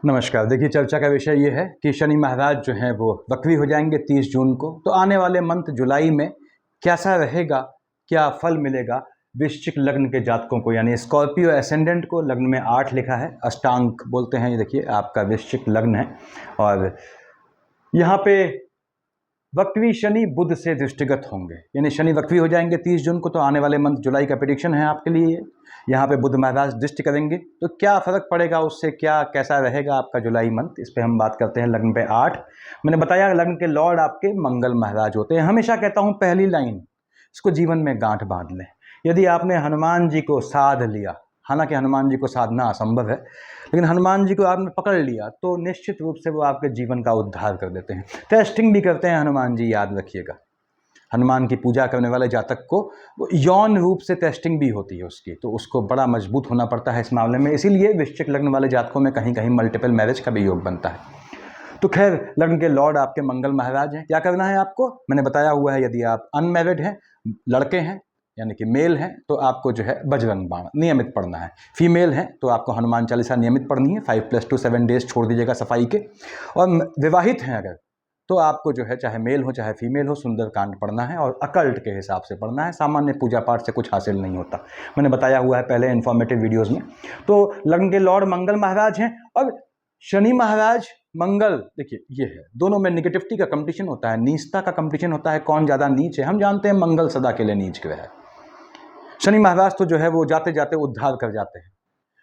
नमस्कार। देखिए, चर्चा का विषय ये है कि शनि महाराज जो हैं वो वक्री हो जाएंगे 30 जून को। तो आने वाले मंथ जुलाई में कैसा रहेगा, क्या फल मिलेगा वृश्चिक लग्न के जातकों को, यानी स्कॉर्पियो एसेंडेंट को। लग्न में 8 लिखा है, अष्टांक बोलते हैं। ये देखिए आपका वृश्चिक लग्न है और यहाँ पे वक्री शनि बुध से दृष्टिगत होंगे, यानी शनि वक्री हो जाएंगे 30 जून को। तो आने वाले मंथ जुलाई का प्रेडिक्शन है आपके लिए। यहाँ पे बुध महाराज दृष्टि करेंगे तो क्या फर्क पड़ेगा उससे, क्या कैसा रहेगा आपका जुलाई मंथ, इस पे हम बात करते हैं। लग्न पे 8, मैंने बताया लग्न के लॉर्ड आपके मंगल महाराज होते हैं। हमेशा कहता हूँ पहली लाइन इसको जीवन में गांठ बांध लें। यदि आपने हनुमान जी को साध लिया, हालांकि हनुमान जी को साधना असंभव है, लेकिन हनुमान जी को आपने पकड़ लिया तो निश्चित रूप से वो आपके जीवन का उद्धार कर देते हैं। टेस्टिंग भी करते हैं हनुमान जी, याद रखिएगा। हनुमान की पूजा करने वाले जातक को यौन रूप से टेस्टिंग भी होती है उसकी, तो उसको बड़ा मजबूत होना पड़ता है इस मामले में। इसीलिए वृश्चिक लग्न वाले जातकों में कहीं कहीं मल्टीपल मैरिज का भी योग बनता है। तो खैर, लग्न के लॉर्ड आपके मंगल महाराज हैं। क्या करना है आपको, मैंने बताया हुआ है। यदि आप अनमैरिड हैं, लड़के हैं यानी कि मेल हैं, तो आपको जो है बजरंग बाण नियमित पढ़ना है। फीमेल हैं तो आपको हनुमान चालीसा नियमित पढ़नी है। 5+2 7 डेज छोड़ दीजिएगा सफाई के। और विवाहित हैं अगर, तो आपको जो है चाहे मेल हो चाहे फीमेल हो, सुंदरकांड पढ़ना है और अकल्ट के हिसाब से पढ़ना है। सामान्य पूजा पाठ से कुछ हासिल नहीं होता, मैंने बताया हुआ है पहले इन्फॉर्मेटिव वीडियोज़ में। तो लग्न के लॉर्ड मंगल महाराज हैं और शनि महाराज मंगल, देखिए ये है, दोनों में निगेटिविटी का कंपटीशन होता है, नीचता का कंपटीशन होता है, कौन ज़्यादा नीच है। हम जानते हैं मंगल सदा के लिए नीच ग्रह है। शनि महाराज तो जो है वो जाते जाते उद्धार कर जाते हैं,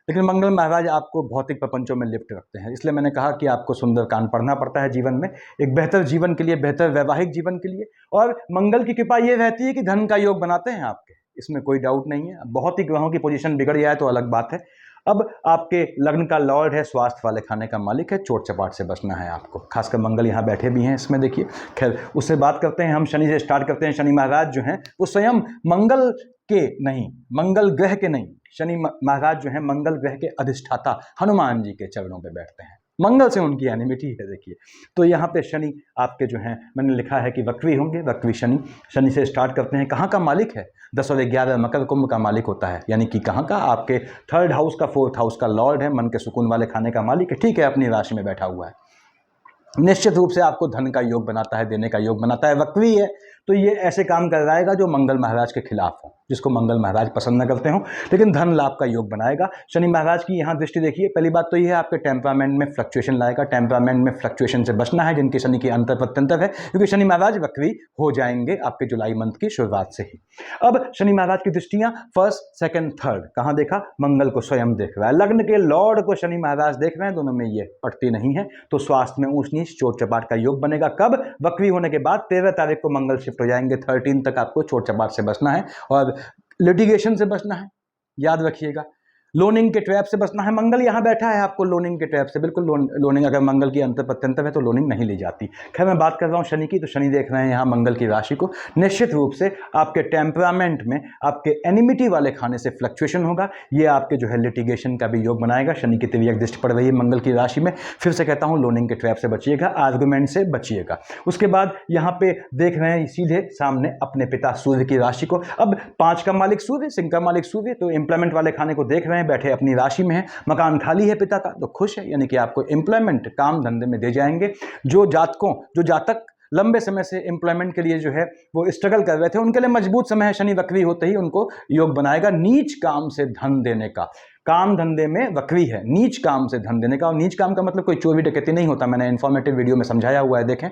लेकिन मंगल महाराज आपको भौतिक प्रपंचों में लिफ्ट रखते हैं। इसलिए मैंने कहा कि आपको सुंदरकांड पढ़ना पड़ता है जीवन में, एक बेहतर जीवन के लिए, बेहतर वैवाहिक जीवन के लिए। और मंगल की कृपा ये रहती है कि धन का योग बनाते हैं आपके, इसमें कोई डाउट नहीं है। बहुत ही ग्रहों की पोजीशन बिगड़ जाए तो अलग बात है। अब आपके लग्न का लॉर्ड है, स्वास्थ्य वाले खाने का मालिक है, चोट चपाट से बचना है आपको। खासकर मंगल यहाँ बैठे भी हैं इसमें, देखिए। खैर, उससे बात करते हैं, हम शनि से स्टार्ट करते हैं। शनि महाराज जो हैं वो स्वयं मंगल के नहीं, मंगल ग्रह के नहीं, शनि महाराज जो है मंगल ग्रह के अधिष्ठाता हनुमान जी के चरणों पे बैठते हैं। मंगल से उनकी एनिमिटी है, देखिए। तो यहाँ पे शनि आपके जो हैं, मैंने लिखा है कि वक्री होंगे, वक्री शनि। शनि से स्टार्ट करते हैं। कहाँ का मालिक है, 10 और 11 मकर कुंभ का मालिक होता है, यानी कि कहाँ का, आपके 3rd हाउस का, 4th हाउस का लॉर्ड है, मन के सुकून वाले खाने का मालिक है। ठीक है, अपनी राशि में बैठा हुआ है, निश्चित रूप से आपको धन का योग बनाता है, देने का योग बनाता है। वक्री है तो ये ऐसे काम करवाएगा जो मंगल महाराज के खिलाफ हो, जिसको मंगल महाराज पसंद न करते हो, लेकिन धन लाभ का योग बनाएगा। शनि महाराज की यहाँ दृष्टि देखिए, पहली बात तो ये है आपके टेम्परामेंट में फ्लक्चुएशन लाएगा। टेम्परामेंट में फ्लक्चुएशन से बचना है, जिनकी शनि की अंतर प्रत्यंतर है, क्योंकि शनि महाराज वक्री हो जाएंगे आपके जुलाई मंथ की शुरुआत से ही। अब शनि महाराज की दृष्टियां 1st, 2nd, 3rd कहाँ देखा, मंगल को स्वयं देख रहा है। लग्न के लॉर्ड को शनि महाराज देख रहे हैं, दोनों में ये पड़ती नहीं है। तो स्वास्थ्य में ऊंच नीच, चोट चपाट का योग बनेगा। कब, वक्री होने के बाद 13 तारीख को मंगल शिफ्ट हो जाएंगे। 13 तक आपको चोट चपाट से बचना है और लिटिगेशन से बचना है, याद रखिएगा। लोनिंग के ट्रैप से बचना है। मंगल यहाँ बैठा है आपको लोनिंग के ट्रैप से, बिल्कुल लोनिंग, अगर मंगल की अंतर प्रत्यंतर है तो लोनिंग नहीं ली जाती। खैर, मैं बात कर रहा हूँ शनि की, तो शनि देख रहे हैं यहाँ मंगल की राशि को। निश्चित रूप से आपके टेम्परामेंट में आपके एनिमिटी वाले खाने से फ्लक्चुएशन होगा। ये आपके जो है लिटिगेशन का भी योग बनाएगा। शनि की तिर्यक दृष्टि पड़ रही है मंगल की राशि में। फिर से कहता हूँ, लोनिंग के ट्रैप से बचिएगा, आर्गुमेंट से बचिएगा। उसके बाद यहाँ पे देख रहे हैं सीधे सामने अपने पिता सूर्य की राशि को। अब 5 का मालिक सूर्य, सिंह का मालिक सूर्य, तो एम्प्लॉयमेंट वाले खाने को देख रहे हैं, बैठे अपनी राशि में है। मकान खाली है पिता का, तो खुश है, यानी कि आपको एम्प्लॉयमेंट, काम धंधे में दे जाएंगे। जो जातक लंबे समय से एम्प्लॉयमेंट के लिए जो है वो स्ट्रगल कर रहे थे, उनके लिए मजबूत समय है। शनि वक्री होते ही उनको योग बनाएगा नीच काम से धन देने का। काम धंधे में वक्री है, नीच काम से धन देने का। और नीच काम का मतलब कोई चोरी डकैती नहीं होता, मैंने इन्फॉर्मेटिव वीडियो में समझाया हुआ है, देखें।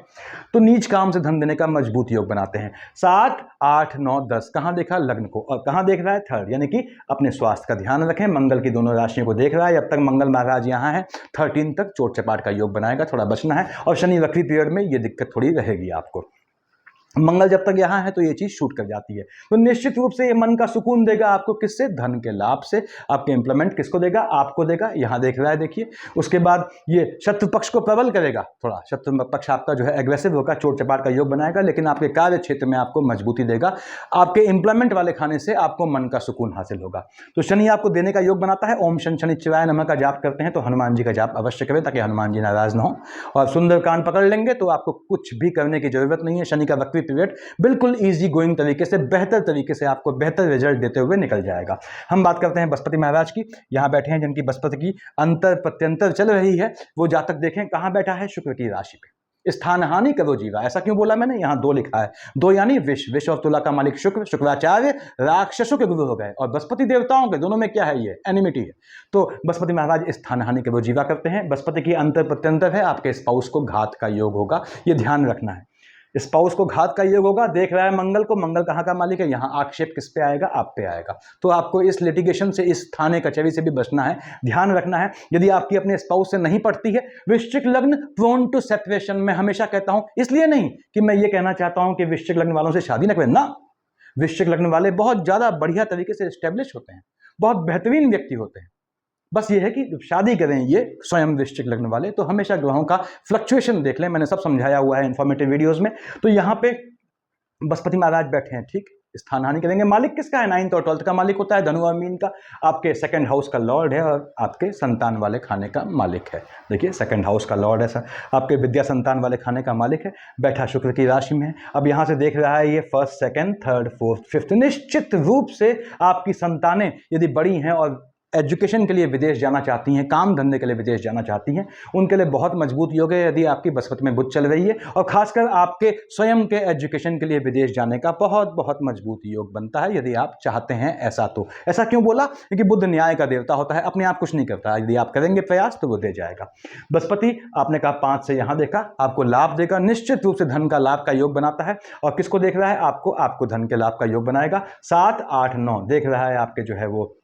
तो नीच काम से धन देने का मजबूत योग बनाते हैं। 7, 8, 9, 10 कहाँ देखा, लग्न को, और कहाँ देख रहा है, 3rd, यानी कि अपने स्वास्थ्य का ध्यान रखें। मंगल की दोनों राशियों को देख रहा है। अब तक मंगल महाराज यहाँ है, 13 तक चोट चपाट का योग बनाएगा, थोड़ा बचना है। और शनि वक्री पीरियड में ये दिक्कत थोड़ी रहेगी आपको। मंगल जब तक यहाँ है तो ये चीज शूट कर जाती है। तो निश्चित रूप से ये मन का सुकून देगा आपको, किससे, धन के लाभ से। आपके इंप्लीमेंट किसको देगा, आपको देगा, यहाँ देख रहा है, देखिए। उसके बाद ये शत्रु पक्ष को प्रबल करेगा, थोड़ा शत्रु पक्ष आपका जो है एग्रेसिव होगा, चोट चपाट का योग बनाएगा, लेकिन आपके कार्य क्षेत्र में आपको मजबूती देगा। आपके इंप्लीमेंट वाले खाने से आपको मन का सुकून हासिल होगा। तो शनि आपको देने का योग बनाता है। ओम शन शनिश्चराय नमः का जाप करते हैं तो हनुमान जी का जाप अवश्य करें, ताकि हनुमान जी नाराज ना हो। और सुंदरकांड पकड़ लेंगे तो आपको कुछ भी करने की जरूरत नहीं है। शनि का वक्री मंथली पीरियड बिल्कुल ईजी गोइंग तरीके से, बेहतर तरीके से आपको बेहतर रिजल्ट देते हुए निकल जाएगा। हम बात करते हैं बृहस्पति महाराज की। यहाँ बैठे हैं जिनकी बृहस्पति की अंतर प्रत्यंतर चल रही है, वो जातक देखें कहाँ बैठा है, शुक्र की राशि पे। स्थान हानि करो जीवा, ऐसा क्यों बोला मैंने, यहाँ 2 लिखा है, 2 यानी विष और तुला का मालिक शुक्र, शुक्राचार्य राक्षसों के गुरु हो गए, और बृहस्पति देवताओं के, दोनों में क्या है, ये एनिमिटी है। तो बृहस्पति महाराज स्थान हानि करो जीवा करते हैं। बृहस्पति की अंतर प्रत्यंतर है, आपके स्पाउस को घात का योग होगा, ये ध्यान रखना है। स्पाउस को घात का योग होगा, देख रहा है मंगल को, मंगल कहाँ का मालिक है, यहाँ आक्षेप किस पे आएगा, आप पे आएगा। तो आपको इस लिटिगेशन से, इस थाने कचहरी से भी बचना है, ध्यान रखना है। यदि आपकी अपने स्पाउस से नहीं पड़ती है, वृश्चिक लग्न प्रोन टू सेपरेशन, मैं हमेशा कहता हूं, इसलिए नहीं कि मैं ये कहना चाहता हूं कि वृश्चिक लग्न वालों से शादी न करें, ना, वृश्चिक लग्न वाले बहुत ज्यादा बढ़िया तरीके से एस्टेब्लिश होते हैं, बहुत बेहतरीन व्यक्ति होते हैं। बस ये है कि शादी करें ये स्वयं वृश्चिक लग्न वाले तो हमेशा ग्रहों का फ्लक्चुएशन देख लें, मैंने सब समझाया हुआ है इन्फॉर्मेटिव वीडियोस में। तो यहाँ पे बृहस्पति महाराज बैठे हैं, ठीक, स्थान हानि करेंगे। मालिक किसका है, 9th और 12th का मालिक होता है, धनु और मीन का, आपके 2nd हाउस का लॉर्ड है और आपके संतान वाले खाने का मालिक है। देखिए 2nd हाउस का लॉर्ड है सर, आपके विद्या संतान वाले खाने का मालिक है, बैठा शुक्र की राशि में है। अब यहाँ से देख रहा है ये 1st, 2nd, 3rd, 4th, 5th, निश्चित रूप से आपकी संतानें यदि बड़ी हैं और एजुकेशन के लिए विदेश जाना चाहती हैं, काम धंधे के लिए विदेश जाना चाहती हैं, उनके लिए बहुत मजबूत योग है यदि आपकी बृहस्पति में बुध चल रही है, और खासकर आपके स्वयं के एजुकेशन के लिए विदेश जाने का बहुत बहुत मजबूत योग बनता है यदि आप चाहते हैं ऐसा। तो ऐसा क्यों बोला, क्योंकि बुध न्याय का देवता होता है, अपने आप कुछ नहीं करता, यदि आप करेंगे प्रयास तो वो दे जाएगा। बृहस्पति आपने कहा 5 से यहाँ देखा, आपको लाभ देगा, निश्चित रूप से धन का लाभ का योग बनाता है। और किसको देख रहा है, आपको धन के लाभ का योग बनाएगा। 7, 8, 9 देख रहा है आपके जो है वो,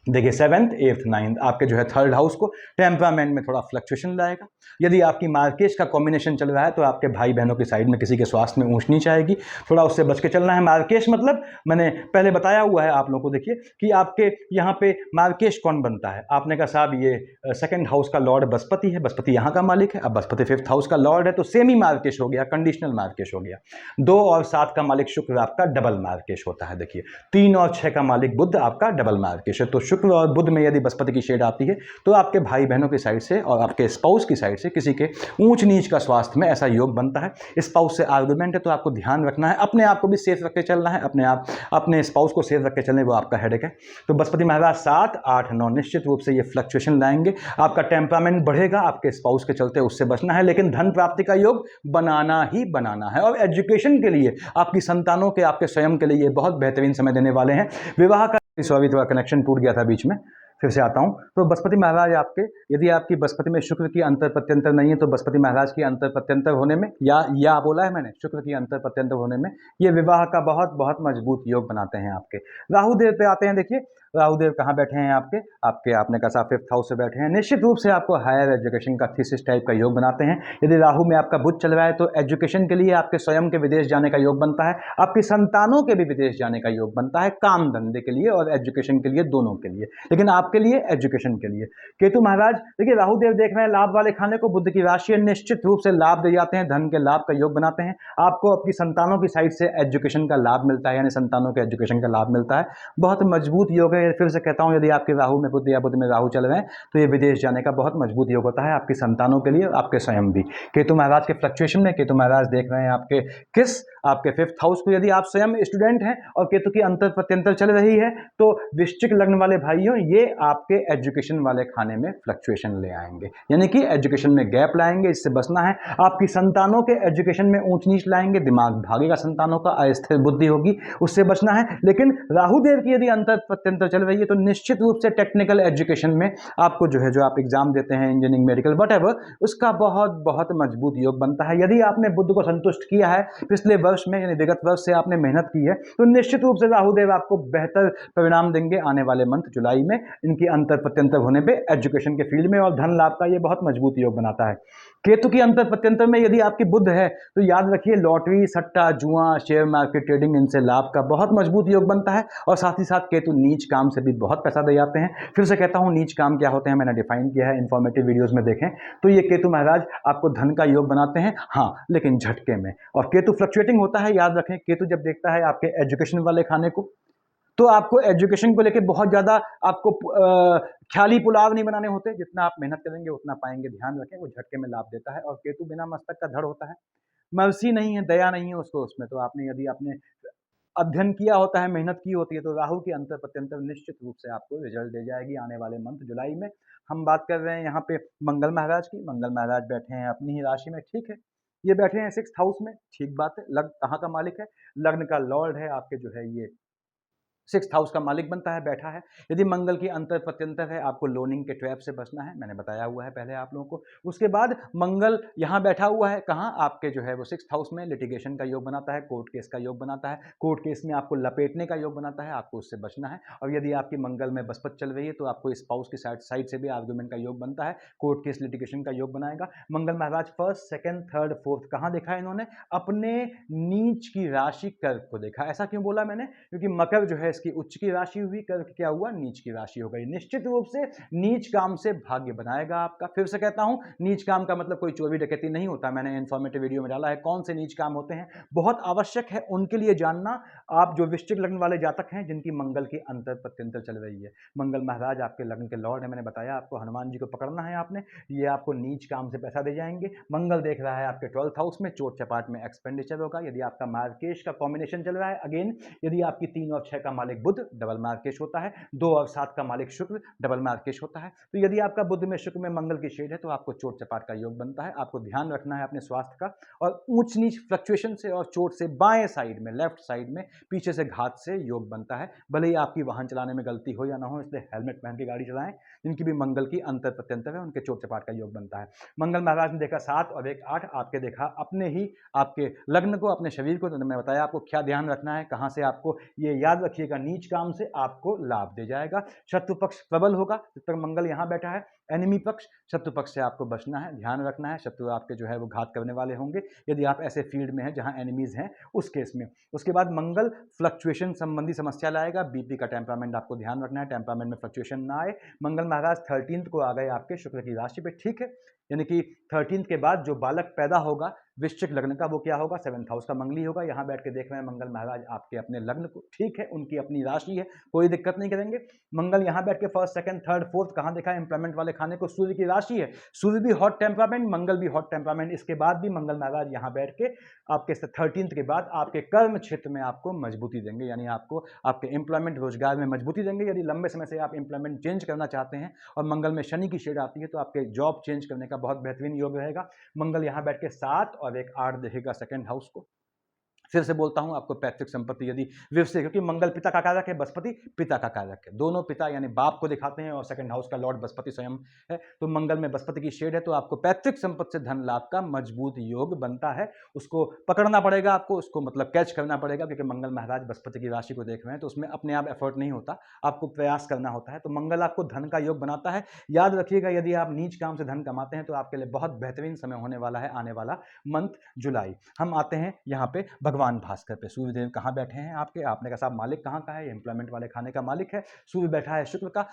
देखिए 7th, 8th, 9th आपके जो है 3rd हाउस को, टेम्परामेंट में थोड़ा फ्लक्चुएशन लाएगा। यदि आपकी मार्केश का कॉम्बिनेशन चल रहा है तो आपके भाई बहनों की साइड में किसी के स्वास्थ्य में ऊंच नीच आएगी, थोड़ा उससे बच के चलना है। मार्केश मतलब मैंने पहले बताया हुआ है आप लोगों को, देखिए कि आपके यहाँ पे मार्केश कौन बनता है, आपने कहा साहब ये 2nd हाउस का लॉर्ड बृहस्पति है, बृहस्पति यहाँ का मालिक है, अब बृहस्पति 5th हाउस का लॉर्ड है, तो सेमी मार्केश हो गया, कंडीशनल मार्केश हो गया। 2 और 7 का मालिक शुक्र आपका डबल मार्केश होता है। देखिए 3 और 6 का मालिक बुध आपका डबल मार्केश है। तो शुक्र और बुध में यदि बृहस्पति की शेड आती है तो आपके भाई बहनों की साइड से और आपके स्पाउस की साइड से किसी के ऊंच नीच का स्वास्थ्य में ऐसा योग बनता है। स्पाउस से आर्गुमेंट है तो आपको ध्यान रखना है, अपने आप को भी सेफ रख के चलना है, अपने स्पाउस को सेफ रख के चलने, वो आपका हेडेक है। तो बृहस्पति महाराज 7, 8, 9 निश्चित रूप से ये फ्लक्चुएशन लाएंगे, आपका टेम्परामेंट बढ़ेगा, आपके स्पाउस के चलते उससे बचना है, लेकिन धन प्राप्ति का योग बनाना ही बनाना है। और एजुकेशन के लिए, आपकी संतानों के, आपके स्वयं के लिए बहुत बेहतरीन समय देने वाले हैं। विवाह का सॉरी थोड़ा कनेक्शन टूट गया था बीच में, फिर से आता हूं। तो बृहस्पति महाराज आपके, यदि आपकी बृहस्पति में शुक्र की अंतर प्रत्यंतर नहीं है तो बृहस्पति महाराज की अंतर प्रत्यंतर होने में, या बोला है मैंने, शुक्र की अंतर प्रत्यंतर होने में ये विवाह का बहुत बहुत मजबूत योग बनाते हैं आपके। राहु देव पे आते हैं, देखिए राहुदेव कहाँ बैठे हैं आपके आपने कहा 5th हाउस से बैठे हैं, निश्चित रूप से आपको हायर एजुकेशन का थीसिस टाइप का योग बनाते हैं। यदि राहु में आपका बुध चल रहा है तो एजुकेशन के लिए आपके स्वयं के विदेश जाने का योग बनता है, आपकी संतानों के भी विदेश जाने का योग बनता है, काम धंधे के लिए और एजुकेशन के लिए, दोनों के लिए, लेकिन आपके लिए एजुकेशन के लिए। केतु महाराज देखिए राहुदेव देख रहे हैं लाभ वाले खाने को, बुध की राशि है, निश्चित रूप से लाभ दे जाते हैं, धन के लाभ का योग बनाते हैं, आपको आपकी संतानों की साइड से एजुकेशन का लाभ मिलता है, यानी संतानों के एजुकेशन का लाभ मिलता है, बहुत मजबूत योग है। फिर से कहता हूं, यदि आपके राहु में बुध या बुध में राहु चल रहे हैं तो ये विदेश जाने का बहुत मजबूत योग होता है, आपकी संतानों के लिए, आपके स्वयं भी। केतु महाराज के फ्लक्चुएशन में, केतु महाराज देख रहे हैं आपके 5th हाउस को। यदि आप स्वयं स्टूडेंट हैं और केतु की अंतर प्रत्यंतर चल रही है तो वृश्चिक लग्न वाले भाइयों, ये आपके एजुकेशन वाले खाने में फ्लक्चुएशन ले आएंगे, यानी कि एजुकेशन में गैप लाएंगे, इससे बचना है। आपकी संतानों के एजुकेशन में ऊंच नीच लाएंगे, दिमाग भागेगा संतानों का, अस्थिर बुद्धि होगी, उससे बचना है। लेकिन राहुदेव की यदि अंतर प्रत्यंतर चल रही है तो निश्चित रूप से टेक्निकल एजुकेशन में आपको जो आप एग्जाम देते हैं, इंजीनियरिंग, मेडिकल, वटएवर, उसका बहुत बहुत मजबूत योग बनता है। यदि आपने बुध को संतुष्ट किया है पिछले वर्ष में, यानी विगत वर्ष से आपने मेहनत की है, तो निश्चित रूप से राहुदेव आपको बेहतर परिणाम देंगे आने वाले मंथ जुलाई में, इनकी अंतर प्रत्यंतर होने पे एजुकेशन के फील्ड में, और धन लाभ का ये बहुत मजबूत योग बनाता है। केतु की अंतर प्रत्यंतर में यदि आपकी बुध है तो याद रखिए लॉटरी, सट्टा, जुआ, शेयर मार्केट, ट्रेडिंग, इनसे लाभ का बहुत मजबूत योग बनता है। और साथ ही साथ केतु नीच काम से भी बहुत पैसा दे जाते हैं। फिर से कहता हूं, नीच काम क्या होते हैं मैंने डिफाइन किया है, इंफॉर्मेटिव वीडियोस में देखें। तो ये केतु महाराज आपको धन का योग बनाते हैं, हाँ, लेकिन झटके में। और केतु फ्लक्चुएटिंग होता है, याद रखें, केतु जब देखता है आपके एजुकेशन वाले खाने को तो आपको एजुकेशन को लेकर बहुत ज़्यादा आपको ख्याली पुलाव नहीं बनाने होते, जितना आप मेहनत करेंगे उतना पाएंगे, ध्यान रखें, वो झटके में लाभ देता है। और केतु बिना मस्तक का धड़ होता है, मर्सी नहीं है, दया नहीं है उसको उसमें। तो आपने यदि आपने अध्ययन किया होता है, मेहनत की होती है, तो राहु की अंतर प्रत्यंतर निश्चित रूप से आपको रिजल्ट दे जाएगी आने वाले मंथ जुलाई में। हम बात कर रहे हैं यहाँ पे मंगल महाराज की। मंगल महाराज बैठे हैं अपनी ही राशि में, ठीक है। ये बैठे हैं 6th हाउस में, ठीक बात है। लग्न कहाँ का मालिक है? लग्न का लॉर्ड है आपके जो है ये 6th हाउस का मालिक बनता है, बैठा है। यदि मंगल की अंतर प्रत्यंतर है, आपको लोनिंग के ट्रैप से बचना है, मैंने बताया हुआ है पहले आप लोगों को। उसके बाद मंगल यहाँ बैठा हुआ है कहाँ? आपके जो है वो 6th हाउस में लिटिगेशन का योग बनाता है, कोर्ट केस का योग बनाता है। कोर्ट केस में आपको लपेटने का योग बनाता है, आपको उससे बचना है। और यदि आपकी मंगल में बृहस्पति चल रही है तो आपको स्पाउस की साइड से भी आर्गुमेंट का योग बनता है, कोर्ट केस लिटिगेशन का योग बनाएगा। मंगल महाराज फर्स्ट, सेकंड, थर्ड, फोर्थ कहाँ देखा है इन्होंने? अपने नीच की राशि कर्क को देखा। ऐसा क्यों बोला मैंने? क्योंकि मकर जो है इसकी उच्च की राशि हुई, कर्क क्या हुआ? नीच की राशि हो गई। निश्चित रूप से नीच काम से भाग्य बनाएगा आपका। फिर से कहता हूं, नीच काम का मतलब कोई चोरी डकैती नहीं होता। मैंने इन्फॉर्मेटिव वीडियो में डाला है कौन से नीच काम होते हैं, बहुत आवश्यक है उनके लिए जानना। आप जो वृश्चिक लग्न वाले जातक हैं जिनकी मंगल की अंतर प्रत्यंतर चल रही है, मंगल महाराज आपके लग्न के लॉर्ड है। मैंने बताया आपको हनुमान जी को पकड़ना है आपने, ये आपको नीच काम से पैसा दे जाएंगे। मंगल देख रहा है आपके 12th हाउस में, चोट चपाट में एक्सपेंडिचर होगा। यदि आपका मार्केश का कॉम्बिनेशन चल रहा है, अगेन यदि आपकी 3 और 6 का मालिक बुध, डबल मार्केश होता है। 2 और 7 का मालिक शुक्र, डबल मार्केश होता है। तो यदि आपका बुध में शुक्र में मंगल की शेड है तो आपको चोट चपाट का योग बनता है। आपको ध्यान रखना है अपने स्वास्थ्य का, और ऊंच नीच फ्लक्चुएशन से और चोट से बाएं साइड में, लेफ्ट साइड में पीछे से घात से योग बनता है। भले ही आपकी वाहन चलाने में गलती हो या ना हो, इसलिए हेलमेट पहन के गाड़ी चलाएं। जिनकी भी मंगल की अंतर प्रत्यंतर है उनके चोट चपाट का योग बनता है। मंगल महाराज ने देखा 7 और 1 8, आपके देखा अपने ही आपके लग्न को, अपने शरीर को। तो मैं बताया आपको क्या ध्यान रखना है, कहां से आपको ये याद रखिएगा, नीच काम से आपको लाभ दे जाएगा। शत्रु पक्ष प्रबल होगा जब तक मंगल यहां बैठा है। एनिमी पक्ष, शत्रु पक्ष से आपको बचना है, ध्यान रखना है। शत्रु आपके जो है वो घात करने वाले होंगे यदि आप ऐसे फील्ड में हैं जहां एनिमीज हैं, उस केस में। उसके बाद मंगल फ्लक्चुएशन संबंधी समस्या लाएगा। बीपी का टेम्परामेंट आपको ध्यान रखना है, टेम्परामेंट में फ्लक्चुएशन ना आए। मंगल महाराज 13th को आ गए आपके शुक्र की राशि पे, ठीक है। यानी कि 13th के बाद जो बालक पैदा होगा वृश्चिक लग्न का, वो क्या होगा? 7th हाउस का मंगली होगा। यहां बैठ के देख रहे हैं मंगल महाराज आपके अपने लग्न को, ठीक है। उनकी अपनी राशि है, कोई दिक्कत नहीं करेंगे। मंगल यहां बैठ के फर्स्ट, सेकंड, थर्ड, फोर्थ कहां देखा है? एम्प्लॉयमेंट वाले खाने को। सूर्य की राशि है, सूर्य भी हॉट टेम्परामेंट, मंगल भी हॉट टेम्परामेंट। इसके बाद भी मंगल महाराज यहां बैठ के आपके 13th के बाद आपके कर्म क्षेत्र में आपको मजबूती देंगे, यानी आपको आपके एम्प्लॉयमेंट रोजगार में मजबूती देंगे। यदि लंबे समय से आप एम्प्लॉयमेंट चेंज करना चाहते हैं और मंगल में शनि की शेड आती है तो आपके जॉब चेंज करने का बहुत बेहतरीन योग रहेगा। मंगल यहां बैठ के 7 और 1 8 देखेगा 2nd हाउस को। फिर से बोलता हूं आपको, पैतृक संपत्ति यदि विवश, क्योंकि मंगल पिता का कारक है, बृहस्पति पिता का कारक है। दोनों पिता यानी बाप को दिखाते हैं और 2nd हाउस का लॉर्ड बृहस्पति स्वयं है। तो मंगल में बृहस्पति की शेड है तो आपको पैतृक संपत्ति से धन लाभ का मजबूत योग बनता है। उसको पकड़ना पड़ेगा आपको, उसको मतलब कैच करना पड़ेगा, क्योंकि मंगल महाराज बृहस्पति की राशि को देख रहे हैं तो उसमें अपने आप एफर्ट नहीं होता, आपको प्रयास करना होता है। तो मंगल आपको धन का योग बनाता है। याद रखिएगा, यदि आप नीच काम से धन कमाते हैं तो आपके लिए बहुत बेहतरीन समय होने वाला है आने वाला मंथ जुलाई। हम आते हैं यहाँ पे भगवान भास्कर पे। सूर्यदेव कहाँ बैठे हैं आपके? आपने कहा साहब मालिक कहाँ का है? एम्प्लॉयमेंट वाले खाने का मालिक है। सूर्य बैठा है शुक्र का।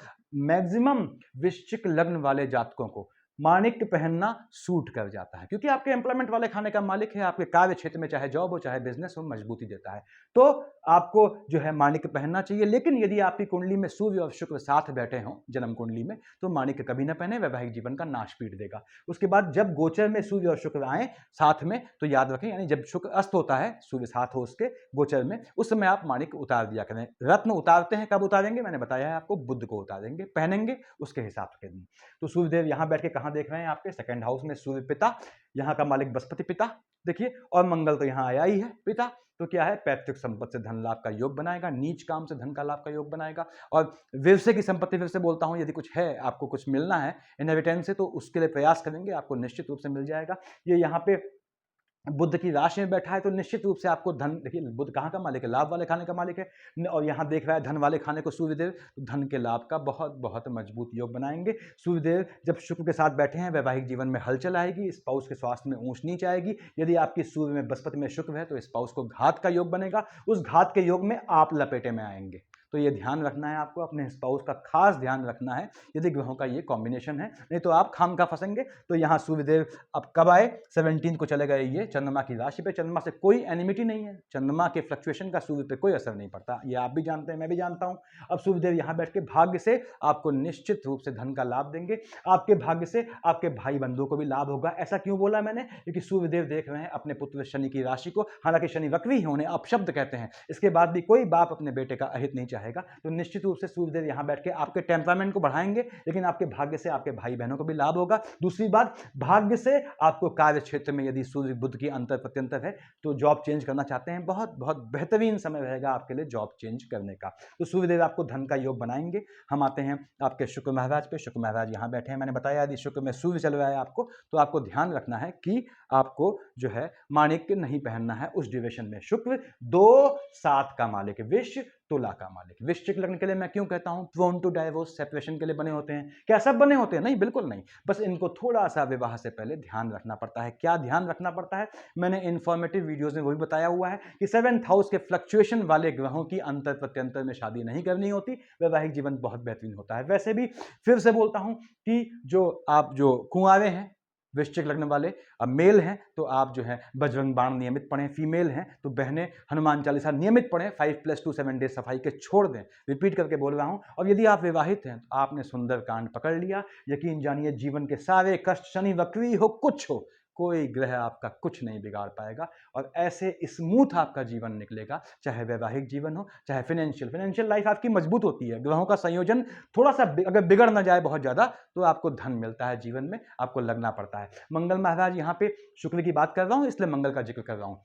मैक्सिमम वृश्चिक लग्न वाले जातकों को माणिक्य पहनना सूट कर जाता है, क्योंकि आपके एम्प्लॉयमेंट वाले खाने का मालिक है। आपके कार्य क्षेत्र में चाहे जॉब हो चाहे बिजनेस हो, मजबूती देता है। तो आपको जो है माणिक्य पहनना चाहिए। लेकिन यदि आपकी कुंडली में सूर्य और शुक्र साथ बैठे हों जन्म कुंडली में, तो माणिक्य कभी ना पहने, वैवाहिक जीवन का नाश पीट देगा। उसके बाद जब गोचर में सूर्य और शुक्र आए साथ में, तो याद रखें, यानी जब शुक्र अस्त होता है, सूर्य साथ हो उसके गोचर में, उस समय आप माणिक्य उतार दिया करें। रत्न उतारते हैं कब उतारेंगे? मैंने बताया है आपको, बुध को उतारेंगे, पहनेंगे उसके हिसाब के दिन। तो सूर्यदेव यहां बैठ के कहां देख रहे हैं? आपके 2nd हाउस में सूर्य पिता, यहाँ का मालिक बृहस्पति पिता देखिए, और मंगल तो यहाँ आया ही है पिता। तो क्या है? पैतृक संपत्ति से धन लाभ का योग बनाएगा, नीच काम से धन का लाभ का योग बनाएगा। और व्यवसाय की संपत्ति, फिर से बोलता हूं, यदि कुछ है आपको कुछ मिलना है इनहेरिटेंस से, तो उसके लिए प्रयास करेंगे, आपको निश्चित रूप से मिल जाएगा। ये यहाँ पे बुध की राशि में बैठा है तो निश्चित रूप से आपको धन, देखिए बुध कहाँ का मालिक है? लाभ वाले खाने का मालिक है। और यहाँ देख रहा है धन वाले खाने को सूर्यदेव, तो धन के लाभ का बहुत बहुत मजबूत योग बनाएंगे। सूर्यदेव जब शुक्र के साथ बैठे हैं, वैवाहिक जीवन में हलचल आएगी, स्पाउस के स्वास्थ्य में ऊंच नीच आएगी। यदि आपकी सूर्य में बृहस्पति में शुक्र है तो स्पाउस को घात का योग बनेगा, उस घात के योग में आप लपेटे में आएंगे। तो ये ध्यान रखना है आपको, अपने स्पाउस का खास ध्यान रखना है यदि ग्रहों का ये कॉम्बिनेशन है, नहीं तो आप खामखा फंसेंगे। तो यहाँ सूर्यदेव अब कब आए, 17 को चले गए ये चंद्रमा की राशि पे। चंद्रमा से कोई एनिमिटी नहीं है, चंद्रमा के फ्लक्चुएशन का सूर्य पे कोई असर नहीं पड़ता, ये आप भी जानते हैं, मैं भी जानता हूं। अब सूर्यदेव यहाँ बैठ के भाग्य से आपको निश्चित रूप से धन का लाभ देंगे, आपके भाग्य से आपके भाई बंधुओं को भी लाभ होगा। ऐसा क्यों बोला मैंने, क्योंकि सूर्यदेव देख रहे हैं अपने पुत्र शनि की राशि को, हालांकि शनि वक्री होने अपशब्द कहते हैं, इसके बाद भी कोई बाप अपने बेटे का अहित नहीं चाहेगा। तो निश्चित रूप से सूर्यदेव यहाँ बैठ के आपके टेम्परामेंट को बढ़ाएंगे, लेकिन आपके भाग्य से आपके भाई बहनों को भी लाभ होगा। दूसरी बात, भाग्य से आपको कार्य क्षेत्र में यदि सूर्य बुध की अंतर प्रत्यंतर है तो जॉब चेंज करना चाहते हैं, बहुत बहुत बेहतरीन समय रहेगा आपके लिए जॉब चेंज करने का। तो सूर्यदेव आपको धन का योग बनाएंगे। हम आते हैं आपके शुक्र महाराज पे। शुक्र महाराज यहाँ बैठे हैं, मैंने बताया यदि शुक्र में सूर्य चल रहा है आपको, तो आपको ध्यान रखना है कि आपको जो है माणिक्य नहीं पहनना है उस ड्यूरेशन में। शुक्र 2-7 का मालिक है, विश्व तुला का मालिक। वृश्चिक लग्न के लिए मैं क्यों कहता हूं प्रोन टू डाइवोर्स, सेपरेशन के लिए बने होते हैं। क्या सब बने होते हैं? नहीं, बिल्कुल नहीं, बस इनको थोड़ा सा विवाह से पहले ध्यान रखना पड़ता है। क्या ध्यान रखना पड़ता है, मैंने इंफॉर्मेटिव वीडियोस में वो भी बताया हुआ है कि 7th हाउस के फ्लक्चुएशन वाले ग्रहों की अंतर प्रत्यंतर में शादी नहीं करनी होती, वैवाहिक जीवन बहुत बेहतरीन होता है। वैसे भी फिर से बोलता हूं कि आप जो कुंवारे हैं वृश्चिक लग्न वाले, अब मेल हैं तो आप जो है बजरंग बाण नियमित पढ़ें, फीमेल हैं तो बहनें हनुमान चालीसा नियमित पढ़ें, 5+2 7 डेज सफाई के छोड़ दें, रिपीट करके बोल रहा हूं। और यदि आप विवाहित हैं तो आपने सुंदर कांड पकड़ लिया, यकीन जानिए जीवन के सारे कष्ट, शनि वक्री हो कुछ हो, कोई ग्रह आपका कुछ नहीं बिगाड़ पाएगा और ऐसे स्मूथ आपका जीवन निकलेगा, चाहे वैवाहिक जीवन हो चाहे फाइनेंशियल लाइफ आपकी मजबूत होती है। ग्रहों का संयोजन थोड़ा सा अगर बिगड़ ना जाए बहुत ज्यादा तो आपको धन मिलता है, जीवन में आपको लगना पड़ता है। मंगल महाराज यहाँ पे शुक्र की बात कर रहा हूं इसलिए मंगल का जिक्र कर रहा हूं।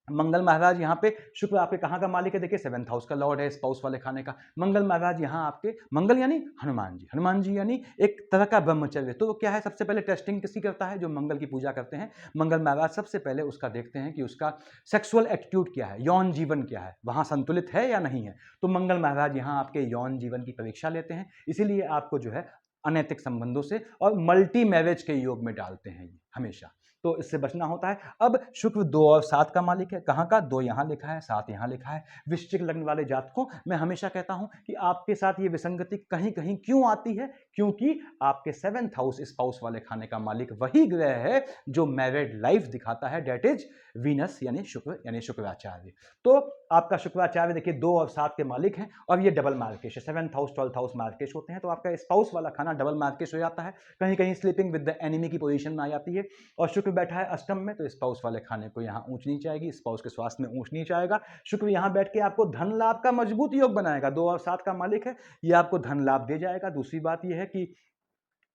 मंगल महाराज यहाँ पे, शुक्र आपके कहाँ का मालिक है, देखिए 7th हाउस का लॉर्ड है, स्पाउस वाले खाने का। मंगल महाराज यहाँ आपके, मंगल यानी हनुमान जी यानी एक तरह का ब्रह्मचर्य। तो क्या है, सबसे पहले टेस्टिंग किसकी करता है, जो मंगल की पूजा करते हैं मंगल महाराज सबसे पहले उसका देखते हैं कि उसका सेक्सुअल एटीट्यूड क्या है, यौन जीवन क्या है, वहाँ संतुलित है या नहीं है। तो मंगल महाराज यहाँ आपके यौन जीवन की परीक्षा लेते हैं, इसीलिए आपको जो है अनैतिक संबंधों से और मल्टी मैरिज के योग में डालते हैं ये हमेशा, तो इससे बचना होता है। अब शुक्र 2 और 7 का मालिक है, कहाँ का, 2 यहाँ लिखा है 7 यहाँ लिखा है। वृश्चिक लग्न वाले जातकों, मैं हमेशा कहता हूं कि आपके साथ ये विसंगति कहीं कहीं क्यों आती है, क्योंकि आपके 7th हाउस स्पाउस वाले खाने का मालिक वही ग्रह है जो मैरिड लाइफ दिखाता है, डेट इज वीनस यानी शुक्राचार्य। तो आपका शुक्राचार्य देखिए 2 और 7 के मालिक हैं और ये डबल मार्केश है, 7th हाउस 12th हाउस मार्केश होते हैं, तो आपका स्पाउस वाला खाना डबल मार्केश हो जाता है, कहीं कहीं स्लीपिंग विद द एनिमी की पोजीशन में आ जाती है। और शुक्र बैठा है अष्टम में, तो स्पाउस वाले खाने को यहाँ ऊंच नीच आएगी, स्पाउस के स्वास्थ्य में ऊंच नीच आएगा। शुक्र यहाँ बैठ के आपको धन लाभ का मजबूत योग बनाएगा, 2 और 7 का मालिक है, ये आपको धन लाभ दे जाएगा। दूसरी बात यह है कि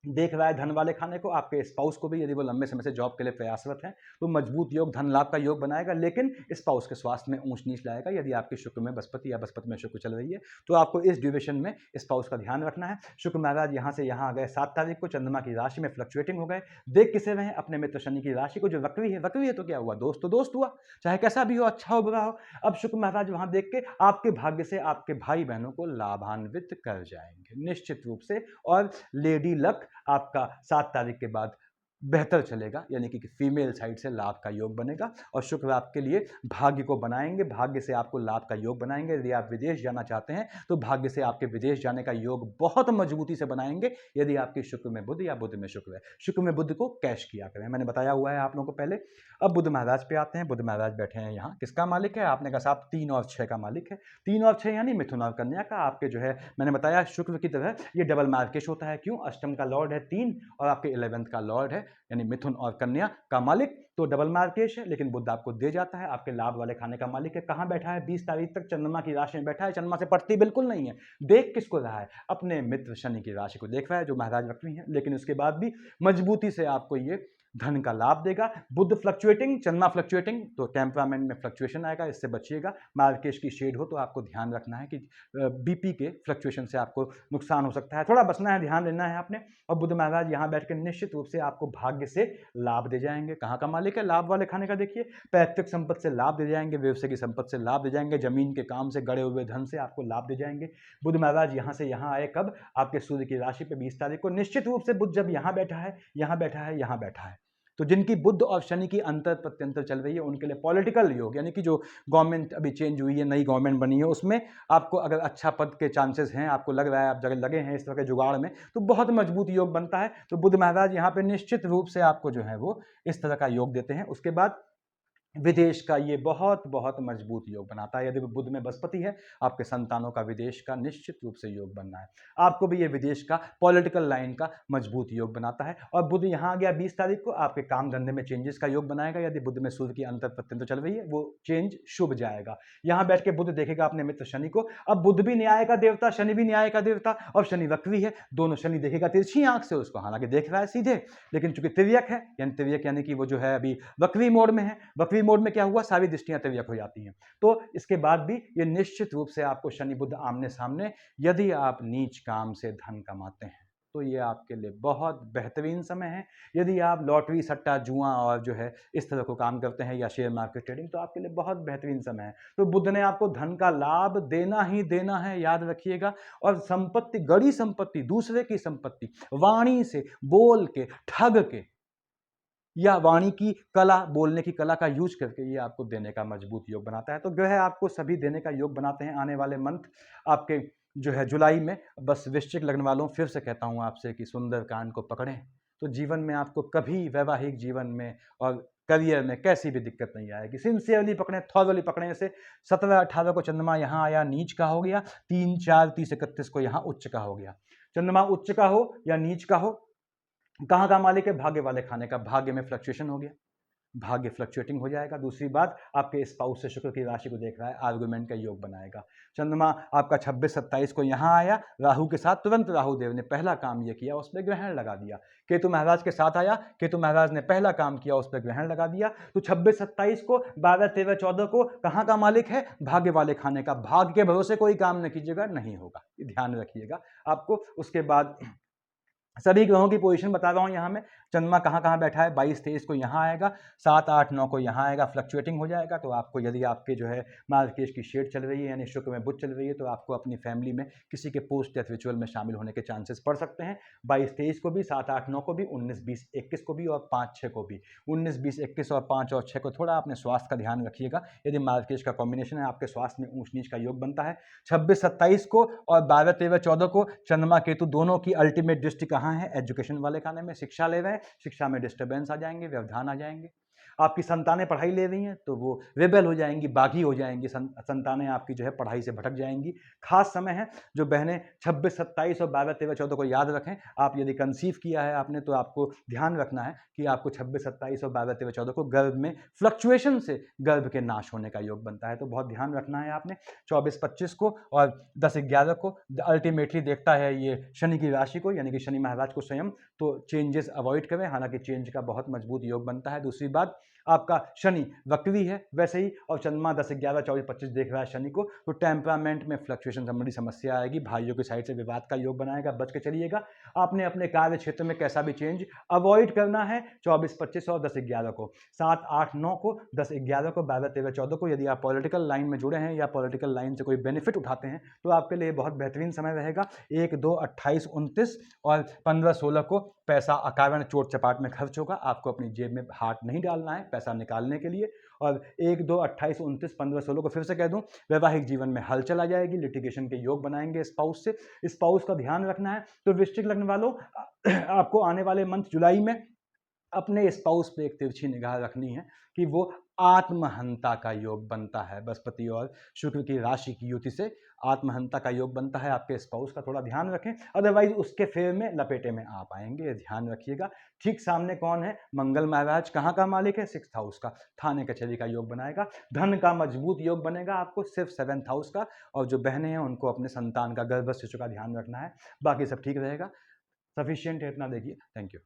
देख रहा है धन वाले खाने को, आपके स्पाउस को भी, यदि वो लंबे समय से जॉब के लिए प्रयासरत हैं तो मजबूत योग धन लाभ का योग बनाएगा, लेकिन स्पाउस के स्वास्थ्य में ऊंच नीच लाएगा। यदि आपके शुक्र में बृहस्पति या बृहस्पति में शुक्र चल रही है तो आपको इस ड्यूरेशन में स्पाउस का ध्यान रखना है। शुक्र महाराज यहाँ से यहाँ आ गए 7 तारीख को, चंद्रमा की राशि में फ्लक्चुएटिंग हो गए, देख किसे रहे, अपने मित्र शनि की राशि को, जो वक्री है तो क्या हुआ, दोस्त तो दोस्त हुआ, चाहे कैसा भी हो, अच्छा हो बुरा हो। अब शुक्र महाराज वहां देख के आपके भाग्य से आपके भाई बहनों को लाभान्वित कर जाएंगे निश्चित रूप से, और लेडी लक आपका 7 तारीख के बाद बेहतर चलेगा, यानी कि फीमेल साइड से लाभ का योग बनेगा। और शुक्र आपके लिए भाग्य को बनाएंगे, भाग्य से आपको लाभ का योग बनाएंगे। यदि आप विदेश जाना चाहते हैं तो भाग्य से आपके विदेश जाने का योग बहुत मजबूती से बनाएंगे, यदि आपके शुक्र में बुध या बुध में शुक्र है। शुक्र में बुध को कैश किया करें, मैंने बताया हुआ है आप लोगों को पहले। अब बुध महाराज पे आते हैं। बुध महाराज बैठे हैं यहाँ, किसका मालिक है, आपने कहा साहब 3 और 6 का मालिक है। 3 और 6 यानी मिथुन और कन्या का। आपके जो है मैंने बताया शुक्र की तरह ये डबल मार्केश होता है, क्यों, अष्टम का लॉर्ड है 3 और आपके 11th का लॉर्ड है, यानी मिथुन और कन्या का मालिक, तो डबल मार्केश है, लेकिन बुध आपको दे जाता है, आपके लाभ वाले खाने का मालिक है। कहां बैठा है, 20 तारीख तक चंद्रमा की राशि में बैठा है, चंद्रमा से पटती बिल्कुल नहीं है, देख किसको रहा है, अपने मित्र शनि की राशि को देख रहा है, जो महाराज वक्री है, लेकिन उसके बाद भी मजबूती से आपको ये धन का लाभ देगा। बुध फ्लक्चुएटिंग, चंद्रमा फ्लक्चुएटिंग, तो टेम्परामेंट में फ्लक्चुएशन आएगा, इससे बचिएगा। मार्केश की शेड हो तो आपको ध्यान रखना है कि बीपी के फ्लक्चुएशन से आपको नुकसान हो सकता है, थोड़ा बचना है, ध्यान देना है आपने। और बुध महाराज यहाँ बैठ के निश्चित रूप से आपको भाग्य से लाभ दे जाएंगे। कहाँ का मालिक है, लाभ वाले खाने का, देखिए पैतृक संपत्ति से लाभ दे जाएंगे, व्यवसाय की संपत्ति से लाभ दे जाएंगे, जमीन के काम से गड़े हुए धन से आपको लाभ दे जाएंगे। बुध महाराज यहाँ से यहाँ आए कब, आपके सूर्य की राशि पे 20 तारीख को। निश्चित रूप से बुध जब यहाँ बैठा है, यहाँ बैठा है, यहाँ बैठा है, तो जिनकी बुध और शनि की अंतर प्रत्यंतर चल रही है उनके लिए पॉलिटिकल योग, यानी कि जो गवर्नमेंट अभी चेंज हुई है, नई गवर्नमेंट बनी है, उसमें आपको अगर अच्छा पद के चांसेस हैं, आपको लग रहा है आप जगह लगे हैं इस तरह के जुगाड़ में, तो बहुत मजबूत योग बनता है। तो बुध महाराज यहाँ पे निश्चित रूप से आपको जो है वो इस तरह का योग देते हैं। उसके बाद विदेश का ये बहुत बहुत मजबूत योग बनाता है। यदि बुध में बृहस्पति है, आपके संतानों का विदेश का निश्चित रूप से योग बनना है। आपको भी ये विदेश का पॉलिटिकल लाइन का मजबूत योग बनाता है। और बुध यहाँ आ गया 20 तारीख को, आपके काम धंधे में चेंजेस का योग बनाएगा। यदि बुध में सूर्य की अंतर प्रत्यंतर चल रही है, वो चेंज शुभ जाएगा। यहाँ बैठ के बुध देखेगा अपने मित्र शनि को। अब बुध भी न्याय का देवता, शनि भी न्याय का देवता, और शनि वक्री है, दोनों शनि देखेगा तिरछी आंख से उसको, हालांकि देख रहा है सीधे, लेकिन चूंकि तिर्यक है, यानी तिर्यक यानी कि वो जो है अभी वक्री मोड में है। वक्री मोड में क्या हुआ, सारी दृष्टियां तिर्यक हो जाती हैं। तो इसके बाद भी ये निश्चित रूप से आपको शनि बुध आमने सामने, यदि आप नीच काम से धन कमाते हैं तो ये आपके लिए बहुत बेहतरीन समय है। यदि आप लॉटरी, सट्टा, जुआ और जो है इस तरह को काम करते हैं या शेयर मार्केट ट्रेडिंग, तो आपके लिए बहुत बेहतरीन समय है। तो बुध ने आपको धन का लाभ देना ही देना है, याद रखिएगा। और संपत्ति, गड़ी संपत्ति, दूसरे की संपत्ति, वाणी से बोल के, ठग के, या वाणी की कला, बोलने की कला का यूज करके ये आपको देने का मजबूत योग बनाता है। तो ग्रह आपको सभी देने का योग बनाते हैं। आने वाले मंथ आपके जो है जुलाई में, बस वृश्चिक लग्न वालों, फिर से कहता हूं आपसे कि सुंदरकांड को पकड़ें, तो जीवन में आपको कभी वैवाहिक जीवन में और करियर में कैसी भी दिक्कत नहीं आएगी। सिंसियरली पकड़ें, थॉरली पकड़ें। से 17-18 को चंद्रमा यहाँ आया, नीच का हो गया। 3, 4, 30, 31 को यहाँ उच्च का हो गया। चंद्रमा उच्च का हो या नीच का हो, कहाँ का मालिक है, भाग्य वाले खाने का। भाग्य में फ्लक्चुएशन हो गया, भाग्य फ्लक्चुएटिंग हो जाएगा। दूसरी बात, आपके स्पाउस से शुक्र की राशि को देख रहा है, आर्गुमेंट का योग बनाएगा। चंद्रमा आपका 26-27 को यहाँ आया राहु के साथ, तुरंत राहु देव ने पहला काम ये किया, उस पर ग्रहण लगा दिया। केतु महाराज के साथ आया, केतु महाराज ने पहला काम किया, उस पर ग्रहण लगा दिया। तो 26-27 को, 12, 13, 14 को कहाँ का मालिक है, भाग्य वाले खाने का। भाग्य के भरोसे कोई काम न कीजिएगा, नहीं होगा, ध्यान रखिएगा आपको। उसके बाद सभी ग्रहों की पोजीशन बता रहा हूं यहां में। चंद्रमा कहां कहां बैठा है, 22-23 को यहां आएगा, 7, 8, 9 को यहां आएगा, फ्लक्चुएटिंग हो जाएगा। तो आपको, यदि आपके जो है मार्केश की शेड चल रही है, यानी शुक्र में बुध चल रही है, तो आपको अपनी फैमिली में किसी के पोस्ट डेथ रिचुअल में शामिल होने के चांसेस पड़ सकते हैं। 22-23 को भी, 7, 8, 9 को भी, 19, 20, 21 को भी, और 5, 6 को भी। 19, 20, 21 और 5 और 6 को थोड़ा अपने स्वास्थ्य का ध्यान रखिएगा। यदि मार्केश का कॉम्बिनेशन है, आपके स्वास्थ्य में ऊंच नीच का योग बनता है। 26-27 को और 12, 13, 14 को चंद्रमा केतु दोनों की अल्टीमेट दृष्टि कहाँ है, एजुकेशन वाले खाने में। शिक्षा ले रहे हैं, शिक्षा में डिस्टर्बेंस आ जाएंगे, व्यवधान आ जाएंगे। आपकी संतानें पढ़ाई ले रही हैं तो वो रेबेल हो जाएंगी, बागी हो जाएंगी, संतानें आपकी जो है पढ़ाई से भटक जाएंगी। खास समय है। जो बहनें 26-27 और 12, 13, 14 को याद रखें। आप यदि कंसीव किया है आपने, तो आपको ध्यान रखना है कि आपको 26-27 और 12, 13, 14 को गर्भ में फ्लक्चुएशन से गर्भ के नाश होने का योग बनता है। तो बहुत ध्यान रखना है आपने। 24-25 को और 10-11 को अल्टीमेटली देखता है ये शनि की राशि को, यानी कि शनि महाराज को स्वयं। तो चेंजेस अवॉइड करें, हालांकि चेंज का बहुत मजबूत योग बनता है। दूसरी बात, आपका शनि वक्री है वैसे ही, और चंद्रमा 10-11, 24-25 देख रहा है शनि को, तो टेम्परामेंट में फ्लक्चुएशन संबंधी समस्या आएगी। भाइयों की साइड से विवाद का योग बनाएगा, बच के चलिएगा। आपने अपने कार्य क्षेत्र में कैसा भी चेंज अवॉइड करना है 24-25 और 10-11 को। 7, 8, 9 को, 10-11 को, 12, 13, 14 को। यदि आप पॉलिटिकल लाइन में जुड़े हैं या पॉलिटिकल लाइन से कोई बेनिफिट उठाते हैं, तो आपके लिए बहुत बेहतरीन समय रहेगा। 1, 2, 28, 29 और 15, 16 को पैसा अकारण चोट चपाट में खर्च होगा। आपको अपनी जेब में हाथ नहीं डालना है पैसा निकालने के लिए। और 1, 2, 28, 29, 15, 16 को फिर से कह दूं, वैवाहिक जीवन में हलचल आ जाएगी, लिटिगेशन के योग बनाएंगे स्पाउस से। स्पाउस का ध्यान रखना है। तो वृश्चिक लग्न वालों, आपको आने वाले मंथ जुलाई में अपने स्पाउस पे एक तिरछी निगाह रखनी है कि वो आत्महंता का योग बनता है। बृहस्पति और शुक्र की राशि की युति से आत्महंता का योग बनता है। आपके स्पाउस का थोड़ा ध्यान रखें, अदरवाइज उसके फेर में लपेटे में आप आएंगे, ये ध्यान रखिएगा। ठीक सामने कौन है, मंगल महाराज, कहाँ का मालिक है, 6th हाउस का। थाने कचहरी का योग बनाएगा। धन का मजबूत योग बनेगा आपको सिर्फ 7th हाउस का। और जो बहनें हैं उनको अपने संतान का, गर्भ शिशु का ध्यान रखना है। बाकी सब ठीक रहेगा। सफिशियंट है, इतना देखिए। Thank you.